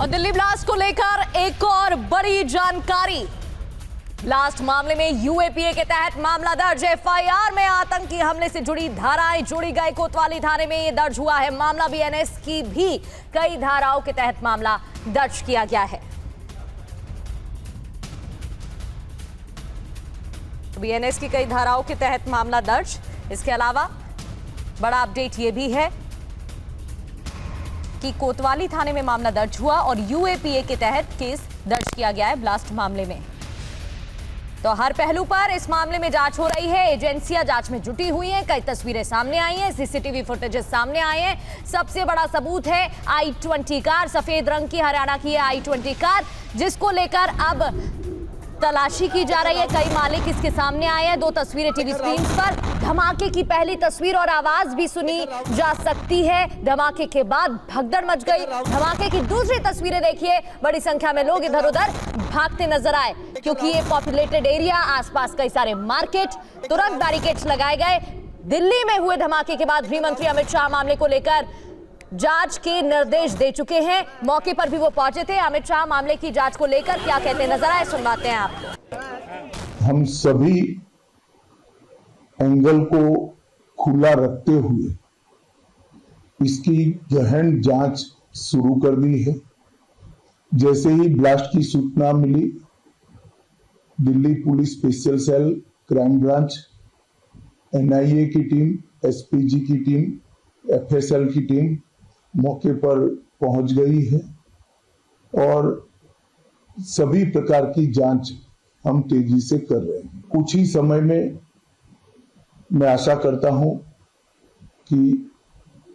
और दिल्ली ब्लास्ट को लेकर एक और बड़ी जानकारी। ब्लास्ट मामले में यूएपीए के तहत मामला दर्ज। एफआईआर में आतंकी हमले से जुड़ी धाराएं जोड़ी गई। कोतवाली थाने में यह दर्ज हुआ है मामला। बीएनएस की भी कई धाराओं के तहत मामला दर्ज किया गया है। बीएनएस की कई धाराओं के तहत मामला दर्ज। इसके अलावा बड़ा अपडेट यह भी है कि कोतवाली थाने में मामला दर्ज हुआ और यूएपीए के तहत केस दर्ज किया गया है ब्लास्ट मामले में। तो हर पहलू पर इस मामले में जांच हो रही है। एजेंसियां जांच में जुटी हुई हैं। कई तस्वीरें सामने आई हैं, सीसीटीवी फुटेजेस सामने आए हैं। सबसे बड़ा सबूत है i20 कार, सफेद रंग की हरियाणा की है i20 कार, जिसको लेकर अब तलाशी की जा रही है। कई मालिक इसके सामने आए हैं। 2 तस्वीरें टीवी स्क्रीन पर। धमाके की पहली तस्वीर और आवाज भी सुनी जा सकती है। धमाके के बाद भगदड़ मच गई। धमाके की दूसरी तस्वीरें देखिए। बड़ी संख्या में लोग इधर उधर भागते नजर आए क्योंकि ये पॉपुलेटेड एरिया, आसपास कई सारे मार्केट। तुरंत बैरिकेड्स लगाए गए। दिल्ली में हुए धमाके के बाद गृह मंत्री अमित शाह मामले को लेकर जांच के निर्देश दे चुके हैं। मौके पर भी वो पहुंचे थे। अमित शाह मामले की जांच को लेकर क्या कहते नजर आए, सुनवाते हैं आपको। हम सभी एंगल को खुला रखते हुए इसकी गहन जांच शुरू कर दी है। जैसे ही ब्लास्ट की सूचना मिली, Delhi police special cell, crime branch, NIA की टीम, एसपीजी की टीम, एफएसएल की टीम मौके पर पहुंच गई है और सभी प्रकार की जांच हम तेजी से कर रहे हैं। कुछ ही समय में मैं आशा करता हूं कि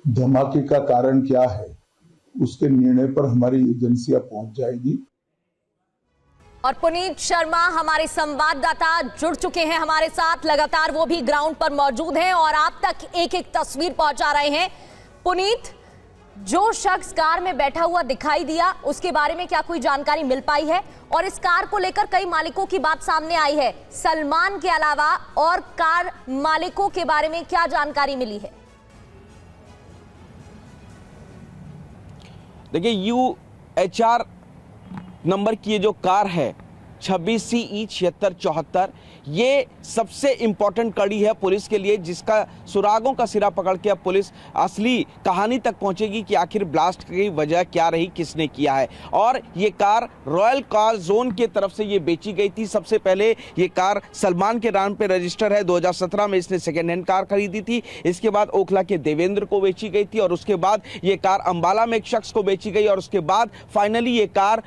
धमाके का कारण क्या है उसके निर्णय पर हमारी एजेंसियां पहुंच जाएगी। और पुनीत शर्मा हमारे संवाददाता जुड़ चुके हैं हमारे साथ। लगातार वो भी ग्राउंड पर मौजूद हैं और आप तक एक एक तस्वीर पहुंचा रहे हैं। पुनीत, जो शख्स कार में बैठा हुआ दिखाई दिया उसके बारे में क्या कोई जानकारी मिल पाई है? और इस कार को लेकर कई मालिकों की बात सामने आई है। सलमान के अलावा और कार मालिकों के बारे में क्या जानकारी मिली है? देखिए, UHR नंबर की ये जो कार है 26CE7674, ये सबसे इंपॉर्टेंट कड़ी है पुलिस के लिए, जिसका सुरागों का सिरा पकड़ के अब पुलिस असली कहानी तक पहुंचेगी कि आखिर ब्लास्ट की वजह क्या रही, किसने किया है। और ये कार रॉयल कार जोन की तरफ से ये बेची गई थी। सबसे पहले ये कार सलमान के नाम पे रजिस्टर है। 2017 में इसने सेकेंड हैंड कार खरीदी थी। इसके बाद ओखला के देवेंद्र को बेची गई थी और उसके बाद ये कार अंबाला में एक शख्स को बेची गई और उसके बाद फाइनली ये कार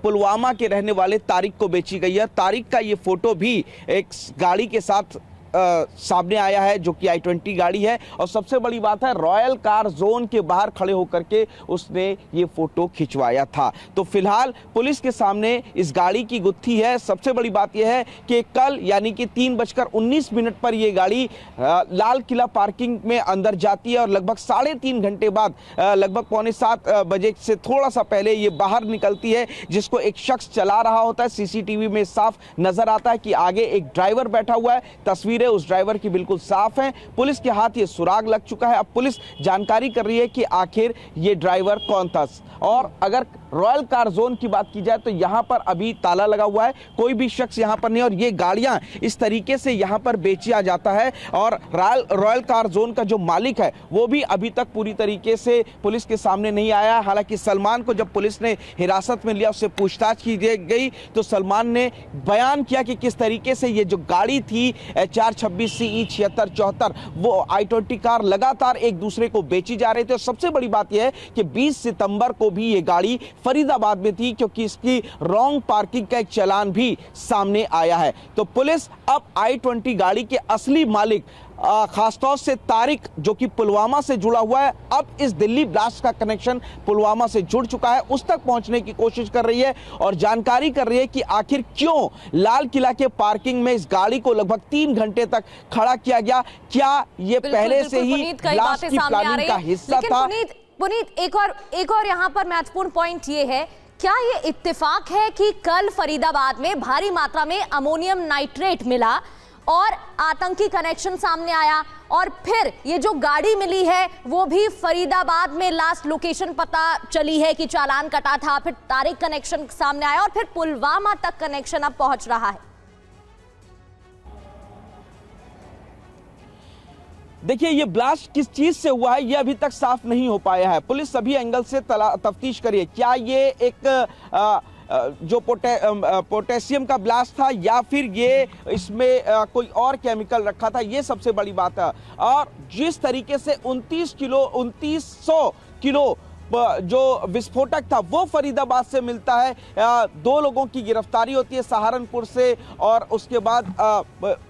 पुलवामा के रहने वाले तारिक को बेची गई है। तारिक का ये फोटो भी एक गाड़ी के साथ सामने आया है जो कि i20 गाड़ी है। और सबसे बड़ी बात है, रॉयल कार जोन के बाहर खड़े होकर के उसने ये फोटो खिंचवाया था। तो फिलहाल पुलिस के सामने इस गाड़ी की गुत्थी है। सबसे बड़ी बात यह है कि कल यानी कि 3:19 पर ये गाड़ी लाल किला पार्किंग में अंदर जाती है और लगभग 3.5 घंटे बाद लगभग 6:45 बजे से थोड़ा सा पहले ये बाहर निकलती है, जिसको एक शख्स चला रहा होता है। सीसीटीवी में साफ नजर आता है कि आगे एक ड्राइवर बैठा हुआ है। तस्वीरें उस ड्राइवर की बिल्कुल साफ हैं। पुलिस के हाथ ये सुराग लग चुका है। अब पुलिस जानकारी कर रही है कि आखिर ये ड्राइवर कौन था। और अगर रॉयल कार जोन की बात की जाए तो यहां पर अभी ताला लगा हुआ है, कोई भी शख्स यहां पर नहीं। और ये गाड़ियां इस तरीके से यहां पर बेचा जाता है। और रॉयल कार जोन का जो मालिक है वो भी अभी तक पूरी तरीके से पुलिस के सामने नहीं आया। हालांकि सलमान को जब पुलिस ने हिरासत में लिया, उससे पूछताछ की गई तो सलमान ने बयान किया कि किस तरीके से ये जो गाड़ी थी HR 26CE7674 वो i20 कार लगातार एक दूसरे को बेची जा रही थी। और सबसे बड़ी बात यह है कि 20 सितंबर को भी ये गाड़ी फरीदाबाद में थी क्योंकि इसकी रॉन्ग पार्किंग का एक चालान भी सामने आया है। तो पुलिस अब i20 गाड़ी के असली मालिक खासतौर से तारिक, जो कि पुलवामा से जुड़ा हुआ है, अब इस दिल्ली ब्लास्ट का कनेक्शन पुलवामा से जुड़ चुका है, उस तक पहुंचने की कोशिश कर रही है और जानकारी कर रही है कि आखिर क्यों लाल किला के पार्किंग में इस गाड़ी को लगभग 3 घंटे तक खड़ा किया गया। क्या ये पहले से ही ब्लास्ट की प्लानिंग का हिस्सा था? पुनीत, एक और यहाँ पर महत्वपूर्ण पॉइंट ये है, क्या ये इत्तेफाक है कि कल फरीदाबाद में भारी मात्रा में अमोनियम नाइट्रेट मिला और आतंकी कनेक्शन सामने आया, और फिर ये जो गाड़ी मिली है वो भी फरीदाबाद में लास्ट लोकेशन पता चली है कि चालान कटा था, फिर तारिक कनेक्शन सामने आया और फिर पुलवामा तक कनेक्शन अब पहुंच रहा है। देखिए, ये ब्लास्ट किस चीज से हुआ है ये अभी तक साफ नहीं हो पाया है। पुलिस सभी एंगल से तफ्तीश करी है। क्या ये एक जो पोटेशियम का ब्लास्ट था या फिर ये इसमें कोई और केमिकल रखा था, ये सबसे बड़ी बात है। और जिस तरीके से 2900 किलो जो विस्फोटक था वो फरीदाबाद से मिलता है। 2 लोगों की गिरफ्तारी होती है सहारनपुर से और उसके बाद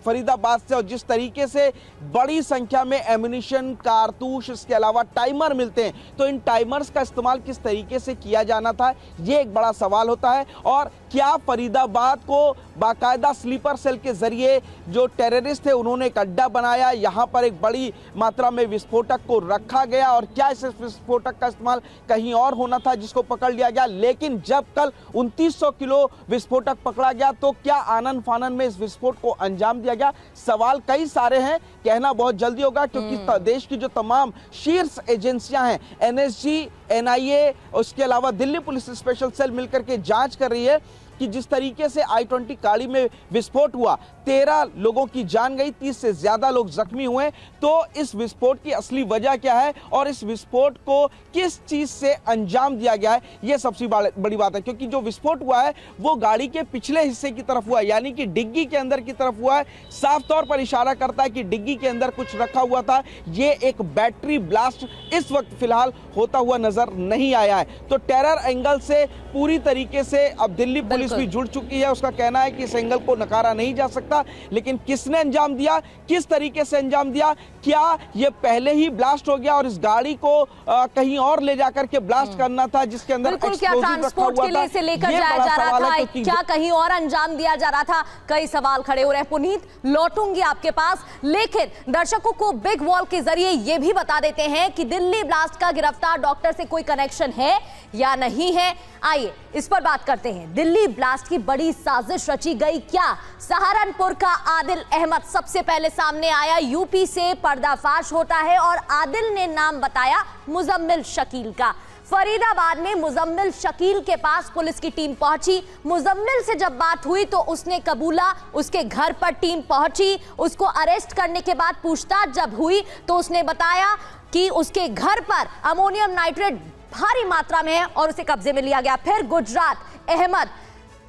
फरीदाबाद से, और जिस तरीके से बड़ी संख्या में एम्युनिशन, कारतूस, इसके अलावा टाइमर मिलते हैं, तो इन टाइमर्स का इस्तेमाल किस तरीके से किया जाना था ये एक बड़ा सवाल होता है। और क्या फरीदाबाद को बाकायदा स्लीपर सेल के जरिए जो टेररिस्ट थे उन्होंने एक अड्डा बनाया, यहाँ पर एक बड़ी मात्रा में विस्फोटक को रखा गया, और क्या इस विस्फोटक का इस्तेमाल कहीं और होना था जिसको पकड़ लिया गया। लेकिन जब कल 2900 किलो विस्फोटक पकड़ा गया तो क्या आनन फानन में इस विस्फोट को अंजाम दिया गया? सवाल कई सारे हैं, कहना बहुत जल्दी होगा, क्योंकि देश की जो तमाम शीर्ष एजेंसियां हैं, एनएसजी, एनआईए, उसके अलावा दिल्ली पुलिस स्पेशल सेल मिलकर के जांच कर रही है कि जिस तरीके से I-20 गाड़ी में विस्फोट हुआ, 13 लोगों की जान गई, 30 से ज्यादा लोग जख्मी हुए। तो इस विस्फोट की असली वजह क्या है और इस विस्फोट को किस चीज से अंजाम दिया गया है, यह सबसे बड़ी बात है। क्योंकि जो विस्फोट हुआ है वो गाड़ी के पिछले हिस्से की तरफ हुआ है, यानी कि डिग्गी के अंदर की तरफ हुआ है। साफ तौर पर इशारा करता है कि डिग्गी के अंदर कुछ रखा हुआ था। ये एक बैटरी ब्लास्ट इस वक्त फिलहाल होता हुआ नजर नहीं आया है। तो टेरर एंगल से पूरी तरीके से अब दिल्ली पुलिस भी जुड़ चुकी है। उसका कहना है कि इस एंगल को नकारा नहीं जा सकता, लेकिन किसने अंजाम दिया, किस तरीके से अंजाम दिया, क्या ये पहले ही ब्लास्ट हो गया और इस गाड़ी को कहीं और ले जाकर के ब्लास्ट करना था जिसके अंदर एक्सप्लोजिव ट्रांसपोर्ट के लिए इसे लेकर जाया जा रहा था, क्या कहीं और अंजाम दिया जा रहा था? कई सवाल खड़े हो रहे हैं। पुनीत, लौटूंगी आपके पास, लेकिन दर्शकों को बिग वॉल के जरिए यह भी बता देते हैं कि दिल्ली ब्लास्ट का गिरफ्तार डॉक्टर से कोई कनेक्शन है या नहीं है। आइए इस पर बात करते हैं। दिल्ली ब्लास्ट की बड़ी साजिश रची गई क्या? सहारनपुर का आदिल अहमद सबसे पहले सामने आया। यूपी से पर्दाफाश होता है और आदिल ने नाम बताया मुजम्मिल शकील का। फरीदाबाद में मुजम्मिल शकील के पास पुलिस की टीम पहुंची। मुजम्मिल से जब बात हुई तो उसने कबूला, उसके घर पर टीम पहुंची। उसको अरेस्ट करने के बाद पूछताछ जब हुई तो उसने बताया कि उसके घर पर अमोनियम नाइट्रेट भारी मात्रा में है और उसे कब्जे में लिया गया। फिर गुजरात अहमद,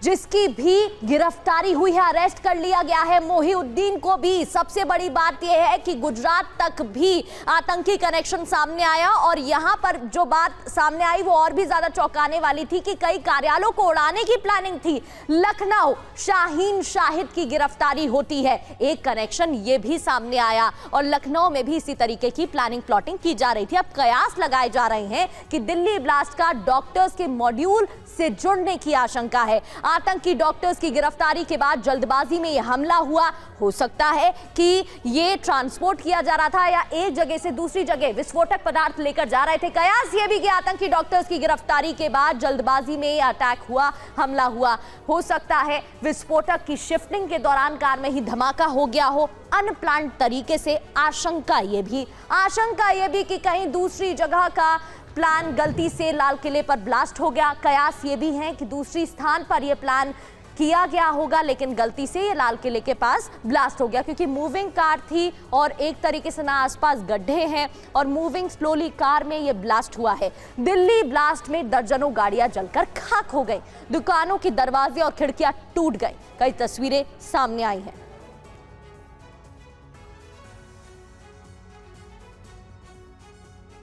जिसकी भी गिरफ्तारी हुई है, अरेस्ट कर लिया गया है। मोहिउद्दीन को भी। सबसे बड़ी बात यह है कि गुजरात तक भी आतंकी कनेक्शन सामने आया और यहां पर जो बात सामने आई वो और भी ज्यादा चौंकाने वाली थी कि कई कार्यालयों को उड़ाने की प्लानिंग थी। लखनऊ शाहीन शाहिद की गिरफ्तारी होती है, एक कनेक्शन ये भी सामने आया और लखनऊ में भी इसी तरीके की प्लानिंग प्लॉटिंग की जा रही थी। अब कयास लगाए जा रहे हैं कि दिल्ली ब्लास्ट का डॉक्टर्स के मॉड्यूल से जुड़ने की आशंका है। आतंकी डॉक्टर्स की गिरफ्तारी के बाद जल्दबाजी में यह हमला हुआ। हो सकता है कि ये ट्रांसपोर्ट किया जा रहा था या एक जगह से दूसरी जगह विस्फोटक पदार्थ लेकर जा रहे थे। कयास ये भी कि आतंकी डॉक्टर्स की गिरफ्तारी के बाद जल्दबाजी में अटैक हुआ, हमला हुआ। हो सकता है विस्फोटक की शिफ्टिंग के दौरान कार में ही धमाका हो गया हो, अनप्लान्ड तरीके से। आशंका ये भी कि कहीं दूसरी जगह का प्लान गलती से लाल किले पर ब्लास्ट हो गया। कयास ये भी है कि दूसरी स्थान पर यह प्लान किया गया होगा लेकिन गलती से ये लाल किले के पास ब्लास्ट हो गया, क्योंकि मूविंग कार थी और एक तरीके से ना आसपास गड्ढे हैं और मूविंग स्लोली कार में ये ब्लास्ट हुआ है। दिल्ली ब्लास्ट में दर्जनों गाड़ियां जलकर खाक हो गई, दुकानों के दरवाजे और खिड़कियां टूट गई। कई तस्वीरें सामने आई हैं।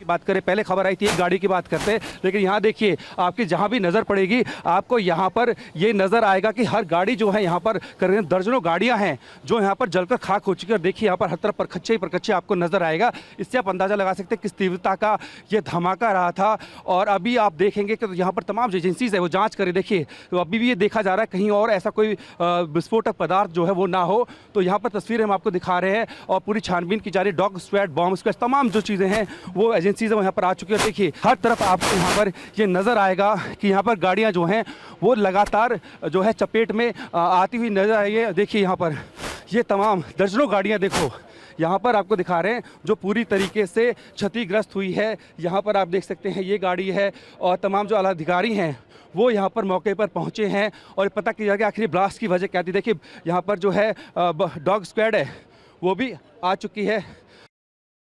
बात करें, पहले खबर आई थी एक गाड़ी की बात करते हैं, लेकिन यहाँ देखिए आपकी जहाँ भी नज़र पड़ेगी आपको यहाँ पर ये नज़र आएगा कि हर गाड़ी जो है यहाँ पर करीबन दर्जनों गाड़ियाँ हैं जो यहाँ पर जलकर खाक हो चुकी है। और देखिए यहाँ पर हर तरफ परखच्चे ही परखच्चे आपको नज़र आएगा। इससे आप अंदाज़ा लगा सकते हैं किस तीव्रता का ये धमाका रहा था। और अभी आप देखेंगे कि यहाँ पर तमाम जो एजेंसीज है वो जाँच करें। देखिए तो अभी भी ये देखा जा रहा है कहीं और ऐसा कोई विस्फोटक पदार्थ जो है वो ना हो। तो यहाँ पर तस्वीरें हम आपको दिखा रहे हैं और पूरी छानबीन की जा रही है। डॉग स्क्वाड, बॉम्ब स्क्वाड, तमाम जो चीज़ें हैं वो एजेंसीज यहाँ पर आ चुकी है। देखिए हर तरफ आपको यहाँ पर ये नज़र आएगा कि यहाँ पर गाड़ियाँ जो हैं वो लगातार जो है चपेट में आती हुई नजर आई है। देखिए यहाँ पर ये तमाम दर्जनों गाड़ियां देखो यहाँ पर आपको दिखा रहे हैं जो पूरी तरीके से क्षतिग्रस्त हुई है। यहाँ पर आप देख सकते हैं ये गाड़ी है और तमाम जो आला अधिकारी हैं वो यहाँ पर मौके पर पहुँचे हैं और पता किया गया आखिर ब्लास्ट की वजह क्या थी। देखिए यहाँ पर जो है डॉग स्क्वाड है वो भी आ चुकी है।